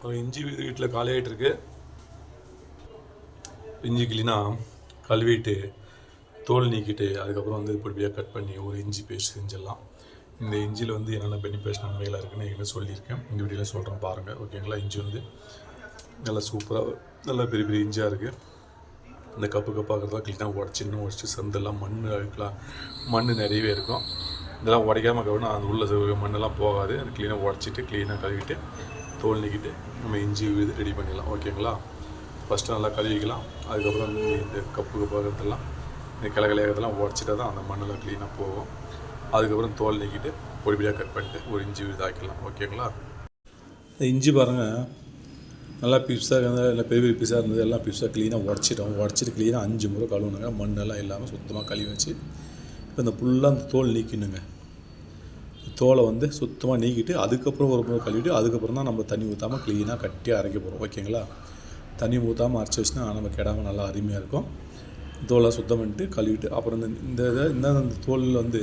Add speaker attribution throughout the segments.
Speaker 1: ஒரு இஞ்சி வீட்டில் காலியாகிட்டு இருக்கு. இஞ்சி கிளீனாக கழுவிட்டு தோல் நீக்கிட்டு அதுக்கப்புறம் வந்து பொடியாக கட் பண்ணி ஒரு இஞ்சி பேஸ்ட் செஞ்சிடலாம். இந்த இஞ்சியில் வந்து என்னென்ன பெனிஃபிட்ஸ் நன்மைகளாக இருக்குன்னு என்ன சொல்லியிருக்கேன், இந்த வீடியோவில் சொல்கிறேன் பாருங்கள். ஓகேங்களா? இஞ்சி வந்து நல்லா சூப்பராக நல்லா பெரிய பெரிய இஞ்சியாக இருக்குது. இந்த கப்பு பார்க்குறதா க்ளீனாக உடச்சிட்டு சந்தெல்லாம் மண் நிறையவே இருக்கும். இதெல்லாம் உடைக்காமல் கவனம் அந்த உள்ள மண்ணெல்லாம் போகாது. அது க்ளீனாக உடச்சிட்டு க்ளீனாக கழுவிட்டு தோல் நீக்கிட்டு நம்ம இஞ்சி இது ரெடி பண்ணிடலாம். ஓகேங்களா? ஃபஸ்ட்டு நல்லா கழுவிக்கலாம். அதுக்கப்புறம் இந்த கப்பு பார்க்குறதெல்லாம் இந்த கிளகலையெல்லாம் உடச்சிட்டா தான் அந்த மண்ணெல்லாம் க்ளீனாக போகும். அதுக்கப்புறம் தோல் நீக்கிட்டு பொடிப்படியாக கட் பண்ணிட்டு ஒரு இஞ்சி இதாக்கிடலாம். ஓகேங்களா? இந்த இஞ்சி பாருங்கள் நல்லா பீஸாக இருந்தால் எல்லாம் பெரிய பெரிய பீஸாக இருந்தது எல்லாம் பீஸாக க்ளீனாக உடச்சிட்டு க்ளீனாக 5 முறை கழுவுனுங்க. மண்ணெல்லாம் இல்லாமல் சுத்தமாக கழுவி வச்சு இப்போ இந்த ஃபுல்லாக அந்த தோல் நீக்கினுங்க. தோலை வந்து சுத்தமாக நீக்கிட்டு அதுக்கப்புறம் ஒரு முறை கழுவிட்டு அதுக்கப்புறம் தான் நம்ம தண்ணி ஊற்றாமல் க்ளீனாக கட்டியாக அரைக்க போகிறோம். ஓகேங்களா? தண்ணி ஊற்றாமல் அரைச்சி வச்சுன்னா நம்ம கெடாமல் நல்லா அருமையாக இருக்கும். தோலை சுத்தம் பண்ணிட்டு கழுவிட்டு அப்புறம் இந்த தோலில் வந்து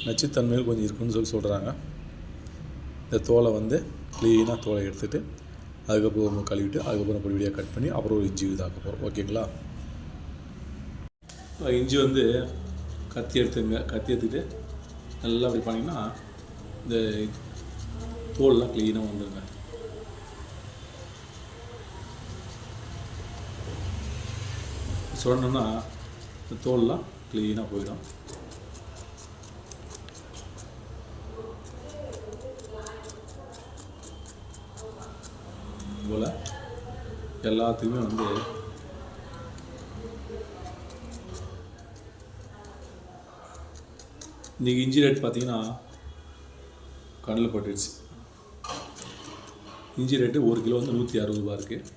Speaker 1: நச்சுத்தன்மைகள் கொஞ்சம் இருக்குன்னு சொல்கிறாங்க. இந்த தோலை வந்து க்ளீனாக தோலை எடுத்துகிட்டு அதுக்கப்புறம் கழுவிட்டு அதுக்கப்புறம் பொடியாக கட் பண்ணி அப்புறம் ஒரு இஞ்சி இதாக்க போகிறோம். ஓகேங்களா? இஞ்சி வந்து கத்தி எடுத்துக்கிட்டு நல்லா அப்படி பண்ணிங்கன்னா இந்த தோல்லாம் க்ளீனாக வந்துடுங்க. சொன்னோன்னா இந்த தோல்லாம் க்ளீனாக போயிடும். போல் எல்லாத்துக்குமே வந்து இன்றைக்கி இஞ்சி ரேட் பார்த்திங்கன்னா கடலில் பட்டுடுச்சு. இஞ்சி ரேட்டு 1 கிலோ வந்து 160 ரூபா இருக்குது.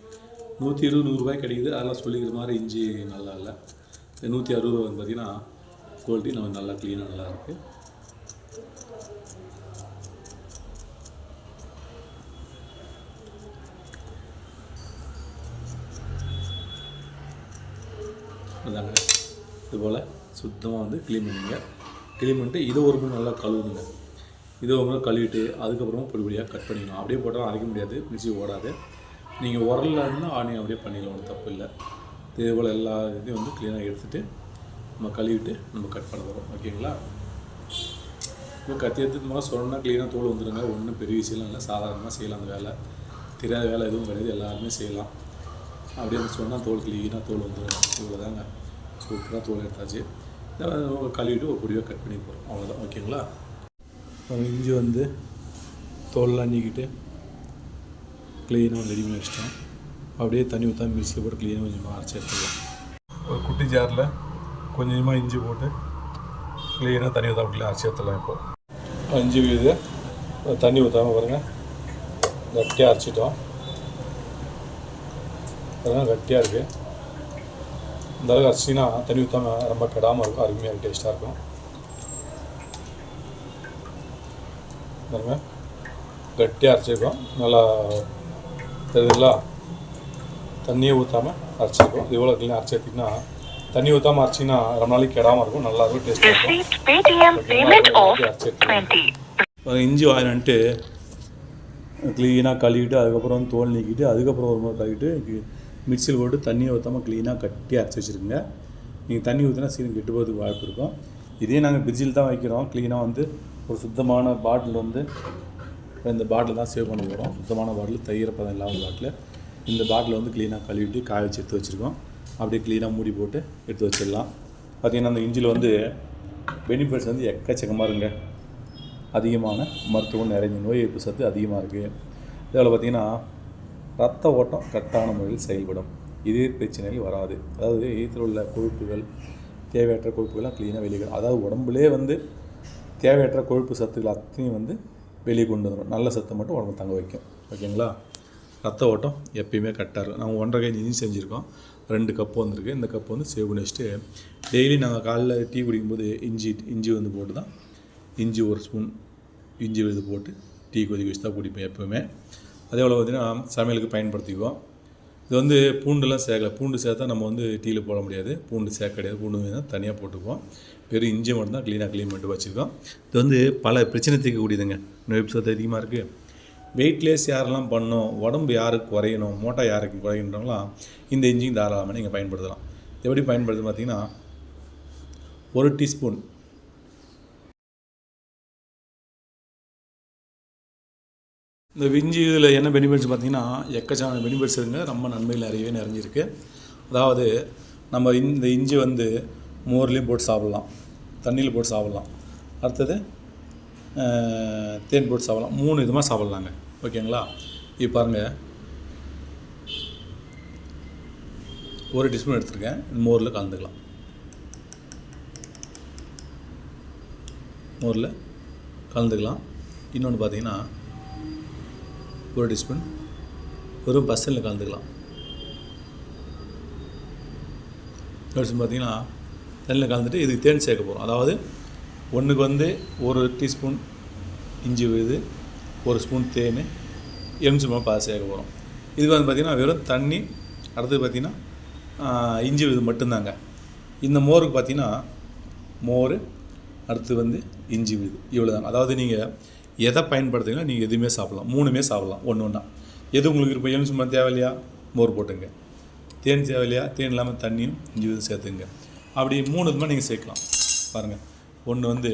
Speaker 1: 120 100 ரூபாய் கிடைக்குது. அதெல்லாம் சொல்லிக்கிற மாதிரி இஞ்சி நல்லா இல்லை. 160 ரூபா வந்து பார்த்திங்கன்னா குவாலிட்டி நம்ம நல்லா க்ளீனாக நல்லா இருக்குது. அதாங்க இதுபோல் சுத்தமாக வந்து க்ளீன் பண்ணிட்டு இதை ஒரு முறை நல்லா கழுவுங்க. இதை ஒரு முறை கழுவிட்டு அதுக்கப்புறமா பொடியாக கட் பண்ணிக்கணும். அப்படியே போட்டால் அரைக்க முடியாது, மிக்ஸி ஓடாது. நீங்கள் உரலில் இருந்தால் நீங்கள் அப்படியே பண்ணிடலாம், ஒன்றும் தப்பு இல்லை. இதே போல் எல்லா இதையும் வந்து க்ளீனாக எடுத்துகிட்டு நம்ம கழுவிட்டு நம்ம கட் பண்ண போகிறோம். ஓகேங்களா? இப்போ கத்தி எடுத்து சொன்னால் க்ளீனாக தோல் வந்துடுங்க. ஒன்றும் பெரிய விஷயம்லாம் இல்லை, சாதாரணமாக செய்யலாம். அந்த வேலை தெரியாத வேலை எதுவும் கிடையாது, எல்லாருமே செய்யலாம். அப்படியே சொன்னால் தோல் க்ளீனாக தோல் வந்துடும். இவ்வளோதாங்க, சூப்பராக தோல் எடுத்தாச்சு. கழுவிட்டு ஒரு பொடியாக கட் பண்ணி போகிறோம். அவ்வளோதான். ஓகேங்களா? இஞ்சி வந்து தோல்லாம் நீக்கிட்டு க்ளீனாக ரெடி பண்ணி வச்சிட்டோம். அப்படியே தண்ணி ஊற்றா மிக்ஸியில் போட்டு க்ளீனாக கொஞ்சமாக அரைச்சி எடுத்துக்கலாம். ஒரு குட்டி ஜாரில் கொஞ்சமாக இஞ்சி போட்டு க்ளீனாக தண்ணி ஊற்றா அப்படியே அரைச்சி எடுத்துடலாம். இப்போது இஞ்சி இது தண்ணி ஊற்றாமல் பாருங்கள் கட்டியாக அரைச்சிட்டோம். அதெல்லாம் கட்டியாக இருக்குது. இந்த அளவுக்கு அரிசினா தண்ணி ஊற்றாமல் ரொம்ப கெடாமல் இருக்கும், அருமையாக டேஸ்ட்டாக இருக்கும். பாருங்கள் கட்டியாக அரைச்சிருக்கோம். நல்லா தெரியுதுங்களா? தண்ணியே ஊற்றாமல் அரைச்சிருக்கோம். இது எவ்வளோ க்ளீனாக அரைச்சி எடுத்திங்கன்னா தண்ணி ஊற்றாமல் அரைச்சிங்கன்னா ரொம்ப நாளைக்கு கெடாமல் இருக்கும், நல்லாயிருக்கும், டேஸ்ட்டாக இருக்கும். அரைச்சி இஞ்சி வாங்கிட்டு க்ளீனாக கழுவிட்டு அதுக்கப்புறம் தோல் நீக்கிட்டு அதுக்கப்புறம் ஒரு முறை கழுவிட்டு மிக்ஸியில் போட்டு தண்ணியை ஊற்றாமல் க்ளீனாக கட்டி அரைச்சி வச்சுருங்க. நீங்கள் தண்ணி ஊற்றினா சீக்கிரம் கெட்டு போகிறதுக்கு வாய்ப்பு இருக்கும். இதே நாங்கள் ஃப்ரிட்ஜில் தான் வைக்கிறோம். க்ளீனாக வந்து ஒரு சுத்தமான பாட்டில் வந்து இந்த பாட்டில் தான் சேவ் பண்ண போகிறோம். சுத்தமான பாட்டில், தையரப்பதம் இல்லாத பாட்டில். இந்த பாட்டில் வந்து க்ளீனாக கழுவிட்டு காய வச்சு எடுத்து வச்சுருக்கோம். அப்படியே க்ளீனாக மூடி போட்டு எடுத்து வச்சிடலாம். பார்த்திங்கன்னா அந்த இஞ்சியில் வந்து பெனிஃபிட்ஸ் வந்து எக்கச்சக்கமாக இருங்க. அதிகமான மருத்துவம் நிறைஞ்ச நோய் எதிர்ப்பு சத்து அதிகமாக இருக்குது. இதில் பார்த்திங்கன்னா ரத்த ஓட்டம் கரெக்டான முறையில் செயல்படும். இதே பிரச்சனைகள் வராது. அதாவது இதில் உள்ள கொழுப்புகள், தேவையற்ற கொழுப்புகள்லாம் க்ளீனாக வெளியே, அதாவது உடம்புலே வந்து தேவையற்ற கொழுப்பு சத்துக்கள் அத்தனையும் வந்து வெளியே கொண்டு வந்துடும். நல்ல சத்தை மட்டும் உடம்பு தங்க வைக்கும். ஓகேங்களா? ரத்த ஓட்டம் எப்பயுமே கரெக்டாக இருக்கும். நாங்கள் 1.5 கை இஞ்சி செஞ்சுருக்கோம். 2 கப்பு வந்திருக்கு. இந்த கப்பு வந்து சேவ் பண்ணி வச்சுட்டு டெய்லி நாங்கள் காலைல டீ குடிக்கும்போது இஞ்சி வந்து போட்டு தான் இஞ்சி 1 ஸ்பூன் இஞ்சி இது போட்டு டீ கொதிக்க வச்சு தான் குடிப்போம் எப்போவுமே. அதே போல் பார்த்திங்கன்னா சமையலுக்கு பயன்படுத்திக்குவோம். இது வந்து பூண்டுலாம் சேர்க்கல. பூண்டு சேர்த்தா நம்ம வந்து டீயில் போட முடியாது. பூண்டு சேர்க்க கிடையாது. பூண்டு தான் தனியாக போட்டுக்குவோம். வெறும் இஞ்சி மட்டும் தான் க்ளீன் பண்ணிட்டு வச்சுருக்கோம். இது வந்து பல பிரச்சனை தீர்க்கக்கூடியதுங்க. நோய் சத்து அதிகமாக இருக்குது. வெயிட்லெஸ் யாரெல்லாம் பண்ணணும், உடம்பு யாருக்கு குறையணும், மோட்டா யாருக்கு குறையணுன்றவங்களாம் இந்த இஞ்சியும் தாராளமாக நீங்கள் பயன்படுத்தலாம். எப்படி பயன்படுத்து பார்த்தீங்கன்னா, 1 டீஸ்பூன் இந்த இஞ்சி இதில் என்ன பெனிஃபிட்ஸ் பார்த்தீங்கன்னா, எக்கச்சக்கான பெனிஃபிட்ஸ் இருக்குங்க. ரொம்ப நன்மைகள் நிறையவே நிறைஞ்சிருக்கு. அதாவது நம்ம இந்த இஞ்சி வந்து மோர்லேயும் போட்டு சாப்பிட்லாம், தண்ணியில் போட்டு சாப்பிட்லாம், அடுத்தது தேன் போட்டு சாப்பிட்லாம். 3 விதமாக சாப்பிட்லாங்க. ஓகேங்களா? இப்போ பாருங்கள், 1 டீஸ்பூன் எடுத்துருக்கேன். மோரில் கலந்துக்கலாம். மோரில் கலந்துக்கலாம். இன்னொன்று பார்த்தீங்கன்னா 1 டீஸ்பூன் வெறும் பசலில் கலந்துக்கலாம். பார்த்தீங்கன்னா தண்ணியில் கலந்துட்டு இதுக்கு தேன் சேர்க்க போகிறோம். அதாவது ஒன்றுக்கு வந்து 1 டீஸ்பூன் இஞ்சி விழுது, 1 ஸ்பூன் தேன், எலுமிச்சம்பழம் பாதி சேர்க்க போகிறோம். இதுக்கு வந்து பார்த்திங்கன்னா வெறும் தண்ணி, அடுத்தது பார்த்திங்கன்னா இஞ்சி விழுது மட்டும்தாங்க. இந்த மோருக்கு பார்த்திங்கன்னா மோர், அடுத்து வந்து இஞ்சி விழுது, இவ்வளோ தாங்க. அதாவது நீங்கள் எதை பயன்படுத்துங்கன்னா நீங்கள் எதுவுமே சாப்பிட்லாம், 3மே சாப்பிட்லாம் ஒன்று ஒன்றா. எது உங்களுக்கு இப்போ எலுமிச்சம்பழம் தேவையில்லையா, மோர் போட்டுங்க. தேன் தேவையில்லையா, தேன் இல்லாமல் தண்ணியும் இஞ்சி விழுது சேர்த்துங்க. அப்படி 3 விதமாக நீங்கள் சேர்க்கலாம். பாருங்கள், ஒன்று வந்து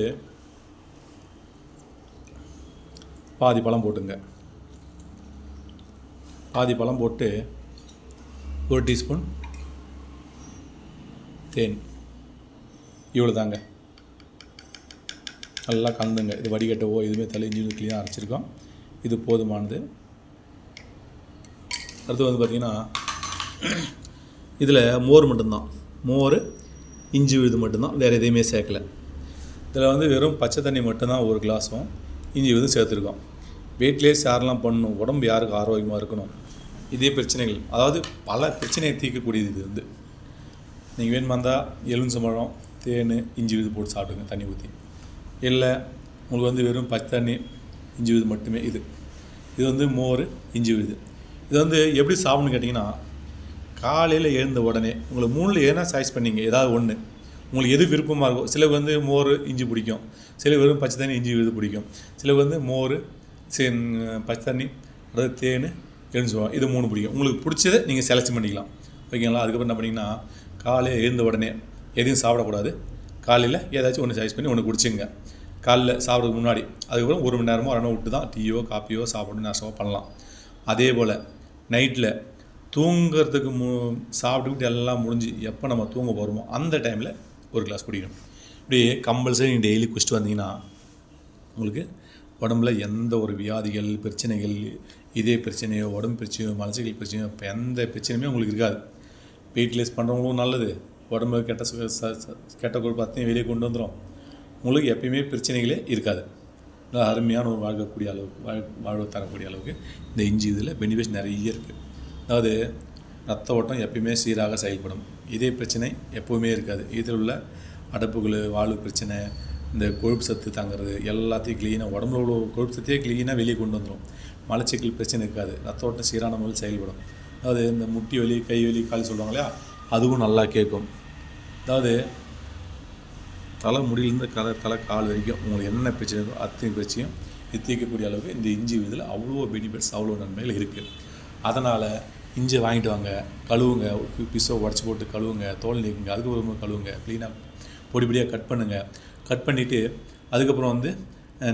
Speaker 1: பாதி பழம் போட்டுங்க. பாதி பழம் போட்டு 1 டீஸ்பூன் தேன், இவ்வளோ தாங்க. நல்லா கலந்துங்க. இது வடிகட்டவோ எதுவுமே இஞ்சி க்ளீனாக அரைச்சிருக்கோம். இது போதுமானது. அடுத்து வந்து பார்த்திங்கன்னா இதில் மோர் மட்டும்தான், மோர் இஞ்சி விழுது மட்டும்தான், வேறு எதையுமே சேர்க்கலை. இதில் வந்து வெறும் பச்சை தண்ணி மட்டும்தான் 1 கிளாஸும் இஞ்சி விழுது சேர்த்துருக்கோம். வெயிட்லெஸ் யாரெல்லாம் பண்ணணும், உடம்பு யாருக்கு ஆரோக்கியமாக இருக்கணும், இதே பிரச்சனைகள், அதாவது பல பிரச்சனையை தீர்க்கக்கூடியது. இது வந்து நீங்கள் வேணுமா இருந்தால் எலுமிச்சம்பழம், தேன், இஞ்சி விழுது போட்டு சாப்பிடுங்க தண்ணி ஊற்றி. இல்லை உங்களுக்கு வந்து வெறும் பச்சை தண்ணி இஞ்சி விழுது மட்டுமே. இது வந்து மோர் இஞ்சி விழுது. இது வந்து எப்படி சாப்பிட்ணுன்னு கேட்டிங்கன்னா, காலையில் எழுந்த உடனே உங்களுக்கு 3ல் ஏன்னா சாய்ஸ் பண்ணிங்க, ஏதாவது ஒன்று உங்களுக்கு எது விருப்பமாக இருக்கும். சிலருக்கு வந்து மோர் இஞ்சி பிடிக்கும், சிலருக்கு வெறும் பச்சை தண்ணி இஞ்சி விழுது பிடிக்கும், சிலருக்கு வந்து மோர் பச்சை தண்ணி, அதாவது தேன், எலுமிச்சம்பழம், இது 3 பிடிக்கும். உங்களுக்கு பிடிச்சதை நீங்கள் செலக்ட் பண்ணிக்கலாம். ஓகேங்களா? அதுக்கப்புறம் என்ன பண்ணிங்கன்னா, காலையில் எழுந்த உடனே எதையும் சாப்பிடக்கூடாது. காலையில் ஏதாச்சும் ஒன்று சாய்ஸ் பண்ணி ஒன்று குடிச்சுங்க காலையில் சாப்பிட்றதுக்கு முன்னாடி. அதுக்கப்புறம் 1 மணி நேரமோ 1 விட்டு தான் டீயோ காப்பியோ சாப்பிட்டு நாஷ்டாவோ பண்ணலாம். அதே போல் நைட்டில் தூங்குறதுக்கு சாப்பிட்டுக்கிட்டு எல்லாம் முடிஞ்சு எப்போ நம்ம தூங்க போகிறோமோ அந்த டைமில் 1 கிளாஸ் குடிக்கணும். இப்படி கம்பல்சரி நீங்கள் டெய்லி குடிச்சிட்டு வந்தீங்கன்னா உங்களுக்கு உடம்புல எந்த ஒரு வியாதிகள், பிரச்சனைகள், இதே பிரச்சனையோ, உடம்பு பிரச்சனையோ, மலச்சிக்கல் பிரச்சனையோ, இப்போ எந்த பிரச்சனையுமே உங்களுக்கு இருக்காது. வெயிட்லெஸ் பண்ணுறவங்களும் நல்லது, உடம்பு கெட்ட கொழுப்பு அத்தையும் வெளியே கொண்டு வந்துடும். உங்களுக்கு எப்பயுமே பிரச்சனைகளே இருக்காது. நல்லா அருமையான ஒரு வாழ்க்கக்கூடிய அளவுக்கு வாழ்வு தரக்கூடிய அளவுக்கு இந்த இஞ்சி இதில் பெனிஃபிட்ஸ் நிறைய இருக்குது. அதாவது ரத்த ஓட்டம் எப்பயுமே சீராக செயல்படும். இதே பிரச்சனை எப்போவுமே இருக்காது. இதில் உள்ள அடப்புகள், வாழ்வு பிரச்சனை, இந்த கொழுப்பு சத்து தாங்கிறது எல்லாத்தையும் க்ளீனாக, உடம்புல உள்ள கொழுப்பு சத்தையே க்ளீனாக வெளியே கொண்டு வந்துடும். மலச்சிக்கல் பிரச்சனை இருக்காது. ரத்த ஓட்டம் சீரான முறையில் செயல்படும். அதாவது இந்த முட்டி வலி, கை வலி, கால் சொல்லுவாங்க இல்லையா, அதுவும் நல்லா கேட்கும். அதாவது தலை முடியிலேருந்து தலை கால் வரைக்கும் உங்களுக்கு என்னென்ன பிரச்சனை இருக்கோ அத்தனை பிரச்சனையும் தீர்க்கக்கூடிய அளவுக்கு இந்த இஞ்சி இதில் அவ்வளோ பெனிஃபிட்ஸ், அவ்வளோ நன்மைகள் இருக்குது. அதனால் இஞ்சி வாங்கிட்டு வாங்க, கழுவுங்க, பிசோ உடச்சி போட்டு கழுவுங்க, தோல் நீக்குங்க, அதுக்கப்புறமா கழுவுங்க, க்ளீனாக பொடிப்படியாக கட் பண்ணுங்கள். கட் பண்ணிவிட்டு அதுக்கப்புறம் வந்து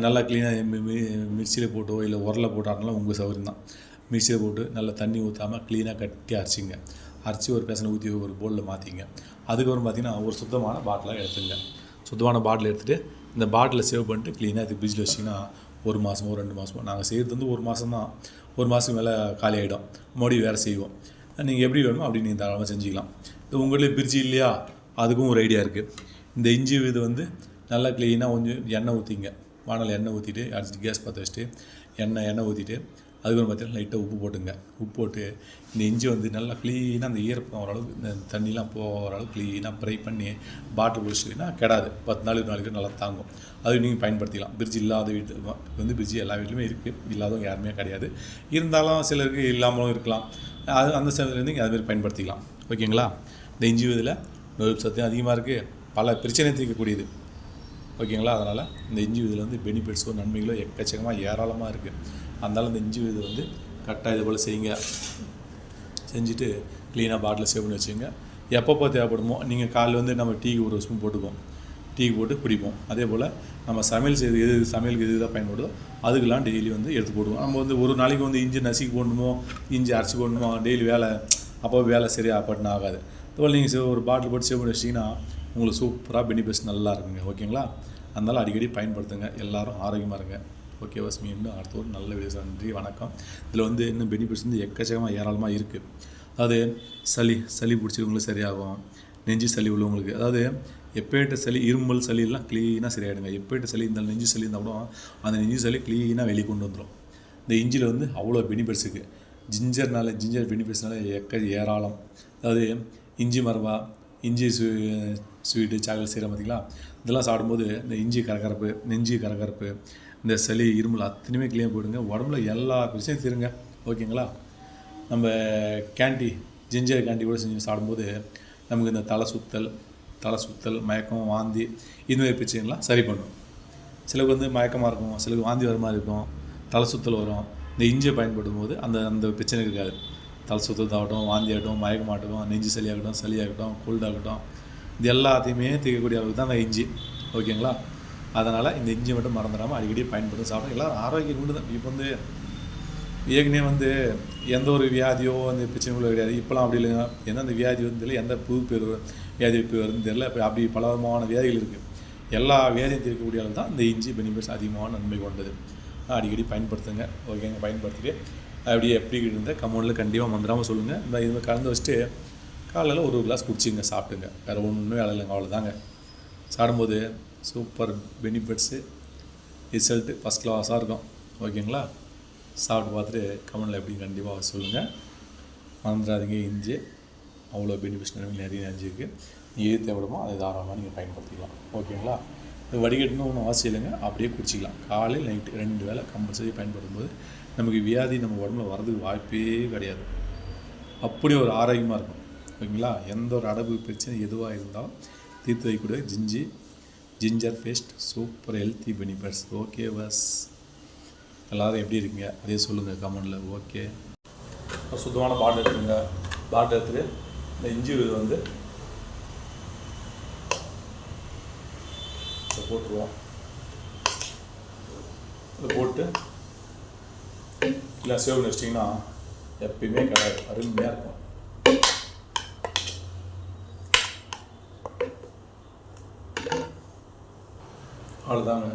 Speaker 1: நல்லா க்ளீனாக மிக்சியில் போட்டோ இல்லை உரலை போட்டாருனாலும் உங்கள் சௌகரியம் தான். மிக்சியில் போட்டு நல்லா தண்ணி ஊற்றாமல் க்ளீனாக கட்டி அரைச்சிங்க. அரைச்சி ஒரு பேசனை ஊற்றி ஒரு பவுலில் மாற்றிங்க. அதுக்கப்புறம் பார்த்திங்கன்னா ஒரு சுத்தமான பாட்டிலாக எடுத்துங்க. சுத்தமான பாட்டில் எடுத்துகிட்டு இந்த பாட்டிலை சேவ் பண்ணிட்டு க்ளீனாக இது ஃப்ரிட்ஜில் வச்சிங்கன்னா 1 மாதமோ 2 மாதமோ, நாங்கள் செய்கிறது வந்து 1 மாதம் தான். 1 மாதத்துக்கு மேலே காலி ஆகிடும். மறுபடியும் வேறு செய்வோம். நீங்கள் எப்படி வேணுமோ அப்படி நீங்கள் தாராளமாக செஞ்சுக்கலாம். இது உங்களே ஃப்ரிட்ஜ் இல்லையா, அதுக்கும் ஒரு ஐடியா இருக்குது. இந்த இஞ்சி இது வந்து நல்லா க்ளீனாக கொஞ்சம் எண்ணெய் ஊற்றிங்க. வானல் எண்ணெய் ஊற்றிட்டு அடிச்சுட்டு கேஸ் பற்ற வச்சுட்டு எண்ணெய் ஊற்றிட்டு அதுக்கப்புறம் பார்த்தீங்கன்னா லைட்டாக உப்பு போட்டுங்க. உப்பு போட்டு இந்த இஞ்சி வந்து நல்லா க்ளீனாக அந்த ஈரப்பதம் ஓரளவுக்கு இந்த தண்ணிலாம் போகிற அளவுக்கு க்ளீனாக ஃப்ரை பண்ணி பாட்டில் குடிச்சிட்டிங்கன்னா கெடாது. 10 நாளைக்கு நல்லா தாங்கும். அது நீங்கள் பயன்படுத்திக்கலாம். ஃப்ரிட்ஜ் இல்லாத வீட்டு வந்து ஃப்ரிட்ஜ் எல்லா வீட்லையுமே இருக்குது, இல்லாதவங்க யாருமே கிடையாது. இருந்தாலும் சிலருக்கு இல்லாமலும் இருக்கலாம். அது அந்த சமயத்துலேருந்து நீங்கள் அதுமாதிரி பயன்படுத்திக்கலாம். ஓகேங்களா? இந்த இஞ்சி இதில் நோய் சத்தும் அதிகமாக இருக்குது, பல பிரச்சனை தீர்க்கக்கூடியது. ஓகேங்களா? அதனால் இந்த இஞ்சி இதில் வந்து பெனிஃபிட்ஸோ நன்மைகளோ எக்கச்சக்கமாக ஏராளமாக இருக்குது. அதனால் இந்த இஞ்சி விழுது வந்து கரெக்டாக இது போல் செய்யுங்க. செஞ்சுட்டு க்ளீனாக பாட்டில் சேவ் பண்ணி வச்சுங்க. எப்பப்போ தேவைப்படுமோ நீங்கள் காலையில் வந்து நம்ம டீக்கு ஒரு ஸ்பூன் போட்டுக்குவோம், டீக்கு போட்டு குடிப்போம். அதே போல் நம்ம சமையல் செய்து சமையலுக்கு எது இதாக பயன்படுதோ அதுக்கெல்லாம் டெய்லி வந்து எடுத்து போடுவோம். நம்ம வந்து ஒரு நாளைக்கு வந்து இஞ்சி நசுக்கி போடணுமோ, இஞ்சி அரைச்சி போடணுமோ, டெய்லி வேலை அப்போ வேலை சரியாக பட்டுன்னு ஆகாது. அதுபோல் நீங்கள் ஒரு பாட்டில் போட்டு சேவ் பண்ணி வச்சிட்டிங்கன்னா உங்களுக்கு சூப்பராக பெனிஃபிட்ஸ் நல்லா இருக்குங்க. ஓகேங்களா? அதனால் அடிக்கடி பயன்படுத்துங்க. எல்லோரும் ஆரோக்கியமாக இருங்க. ஓகே பஸ், மீண்டும் அடுத்த ஒரு நல்ல வீடியோஸ். நன்றி, வணக்கம். இதில் வந்து இன்னும் பெனிஃபிட்ஸ் வந்து எக்கச்சக்கமாக ஏராளமாக இருக்குது. அதாவது சளி பிடிச்சிருவங்களுக்கு சரியாகும். நெஞ்சு சளி உள்ளவங்களுக்கு, அதாவது எப்பேட்ட சளி, இருமல் சளியெல்லாம் க்ளீனாக சரியாயிடுங்க. எப்பேட்ட சளி இருந்தாலும், நெஞ்சு சளி இருந்தால் கூட அந்த நெஞ்சு சளி க்ளீனாக வெளியே கொண்டு வந்துடும். இந்த இஞ்சியில் வந்து அவ்வளோ பெனிஃபிட்ஸ் இருக்குது. ஜிஞ்சர் பெனிஃபிட்ஸ்னால ஏராளம். அதாவது இஞ்சி மரபா, இஞ்சி ஸ்வீட்டு, சாக்லேட் செய்கிற பார்த்திங்களா, இதெல்லாம் சாப்பிடும்போது இந்த இஞ்சி கரகரப்பு, நெஞ்சு கரகரப்பு, இந்த சளி, இருமல் அத்தனையுமே க்ளீனாக போயிடுங்க. உடம்புல எல்லா பிரச்சனையும் தீருங்க. ஓகேங்களா? நம்ம ஜிஞ்சர் கேண்டி கூட செஞ்சு சாப்பிடும்போது நமக்கு இந்த தலை சுத்தல், மயக்கம், வாந்தி, இதுமாதிரி பிரச்சனைலாம் சரி பண்ணும். சிலருக்கு வந்து மயக்கமாக இருக்கும், சிலருக்கு வாந்தி வர மாதிரி இருக்கும், தலை சுத்தல் வரும். இந்த இஞ்சியை பயன்படும் போது அந்த பிரச்சனை இருக்காது. தலை சுத்தத்தாகட்டும், வாந்தி ஆகட்டும், மயக்கமாகட்டும், நெஞ்சு சளியாகட்டும், கோல்டாகட்டும், இது எல்லாத்தையுமே தீர்க்கக்கூடிய அளவுக்கு தான் அந்த இஞ்சி. ஓகேங்களா? அதனால் இந்த இஞ்சி மட்டும் மறந்துடாமல் அடிக்கடி பயன்படுத்தி சாப்பிடும். எல்லோரும் ஆரோக்கியம் உண்டு தான். இப்போ வந்து ஏற்கனவே வந்து எந்த ஒரு வியாதியோ அந்த பிரச்சனைகளோ கிடையாது. இப்போலாம் அப்படி இல்லைங்க. எந்தெந்த வியாதி வந்து தெரியல, எந்த புது வியாதி வருதுன்னு தெரியல. இப்போ அப்படி பல விதமான வியாதிகள் இருக்குது. எல்லா வியாதியும் தீர்க்கக்கூடிய அளவு தான் இந்த இஞ்சி பெனிஃபிட்ஸ் அதிகமான நன்மை கொண்டது. அடிக்கடி பயன்படுத்துங்க. ஓகேங்க? பயன்படுத்திட்டு அப்படியே எப்படி இருந்தால் கமெண்டில் கண்டிப்பாக மறந்துடாமல் சொல்லுங்கள். இந்த இது கலந்து வச்சுட்டு காலையில் ஒரு கிளாஸ் குடிச்சிங்க, சாப்பிட்டுங்க. வேறு ஒன்றுமே வேலை இல்லைங்க, அவ்வளோதாங்க. சாப்பிடும்போது சூப்பர் பெனிஃபிட்ஸு, ரிசல்ட்டு ஃபஸ்ட் கிளாஸாக இருக்கும். ஓகேங்களா? சாப்பிட்டு பார்த்துட்டு கமெண்டில் எப்படி கண்டிப்பாக சொல்லுங்கள். மறந்துடாதீங்க, இஞ்சி அவ்வளோ பெனிஃபிட்ஸ் நிறைய இருக்குது. நீங்கள் எது தேவைப்படுமோ அதை தாராளமாக நீங்கள் பயன்படுத்திக்கலாம். ஓகேங்களா? இது வடிகட்டணும் ஒன்றும் அவசியம் இல்லைங்க, அப்படியே குடிச்சிக்கலாம். காலையில் நைட்டு 2 வேளை கம்பல்சரி பயன்படுத்தும் போது நமக்கு வியாதி நம்ம உடம்புல வரதுக்கு வாய்ப்பே கிடையாது. அப்படி ஒரு ஆரோக்கியமாக இருக்கும். ஓகேங்களா? எந்த ஒரு அடப்பு பிரச்சனை எதுவாக இருந்தாலும் தீர்த்து வைக்கக்கூடிய ginger paste super healthy benefits. Okay பஸ், எல்லோரும் எப்படி இருக்கீங்க அதே சொல்லுங்கள் கமெண்டில். ஓகே, சுத்தமான பாட்டில் எடுத்துங்க. பாட்டில் எடுத்துகிட்டு இந்த இஞ்சி வந்து போட்டுருவோம். இதை போட்டு இல்லை சேவ் பண்ணி வச்சிட்டிங்கன்னா எப்பயுமே கிடையாது, அருமையாக இருக்கும். அவ்வளோதாங்க.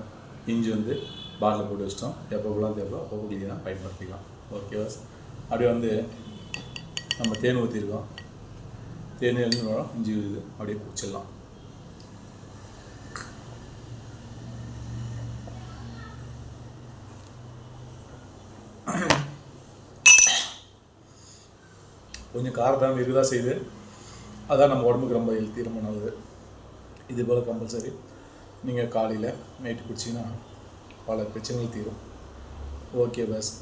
Speaker 1: இஞ்சி வந்து பாட்டில் போட்டு வச்சிட்டோம். எப்போலாம் தேவையோ அப்போ க்ளீனாக பயன்படுத்திக்கலாம். ஓகேவா? அப்படியே வந்து நம்ம தேன் ஊற்றிருக்கோம். தேன் எழுந்து இஞ்சி இது அப்படியே குடிச்சிடலாம். கொஞ்சம் காரத்தாமல் இருக்குதா செய்யுது, அதான் நம்ம உடம்புக்கு ரொம்ப ஹெல்த்தி, ரொம்ப நல்லது. இது போல் கம்பல்சரி நீங்கள் காலையில் நைட்டு குடிச்சிங்கன்னா பல பிரச்சனைகள் தீரும். Okay bus.